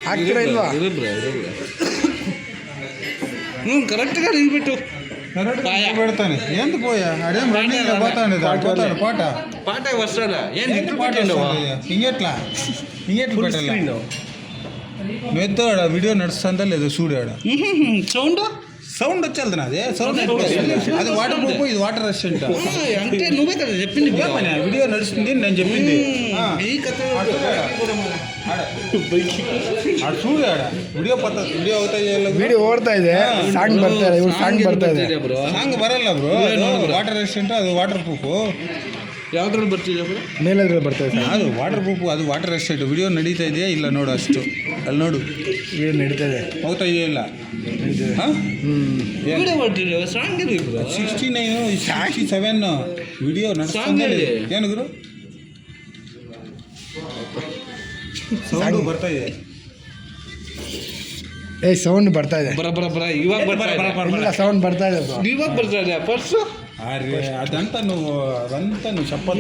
ಹಾಕ್ತೀರಾ ಇಲ್ವಾ? ಕರೆಕ್ಟ್గా నిలబెట్టు పెడతాను ఎందుకు పోయా అదేం రన్నింగ్ పోతాను పాట పాట వస్తాడా ఏం ఎంత పాట ఇంకెట్లా పెట్టాలి నువ్వు వీడియో నడుస్తుందా లేదో చూడాడ సౌండ్ వచ్చేది నాది సౌండ్ అది వాటర్ ప్రూఫ్ ఇది వాటర్ రెసిస్టెంట్ అంటే నువ్వే కదా చెప్పింది వీడియో నడుస్తుంది నేను చెప్పింది చూడాడ ವಿಡಿಯೋ ಓಡ್ತಾ ಇದೆ ಸಾಂಗ್ ಬರ್ತಾ ಇದೆ ಸಾಂಗ್ ಬರಲ್ಲ ಬ್ರೋ ವಾಟರ್ ರೆಸಿಸ್ಟೆಂಟ್ ಅದು ವಾಟರ್ ಪ್ರೂಫ್ ಯಾವ್ದ್ರಲ್ಲಿ ಬರ್ತಿದೆ ಬ್ರೋ ಮೇಲೆದ್ರಲ್ಲಿ ಬರ್ತಾ ಇದೆ ಅದು ವಾಟರ್ ಪ್ರೂಫ್ ಅದು ವಾಟರ್ ರೆಸಿಸ್ಟೆಂಟ್ ವಿಡಿಯೋ ನಡೀತಾ ಇದೆಯಾ ಇಲ್ಲ ನೋಡು ಅಷ್ಟು ಅಲ್ಲಿ ನೋಡು ವಿಡಿಯೋ ನಡೀತಾ ಇದೆ ಹೋಗ್ತಾ ಇದೆಯಾ ಇಲ್ಲ ವಿಡಿಯೋ ಬರ್ತಿದೆ ಸಾಂಗ್ ಇದೆ ಬ್ರೋ 69 67 ವಿಡಿಯೋ ನಡ್ಸ್ತಾ ಇದೆ ಏನು ಗುರು ಸೌಂಡ್ ಬರ್ತಾ ಇದೆ ಸೌಂಡ್ ಬರ್ತಾ ಇದೆ ಬರ ಇವಾಗ ಇಲ್ಲ ಸೌಂಡ್ ಬರ್ತಾ ಇದೆ ಇವಾಗ ಬರ್ತಾ ಇದೆ ಪರ್ಸು ಅದಂತ ನೀವು ಚಪ್ಪಲ್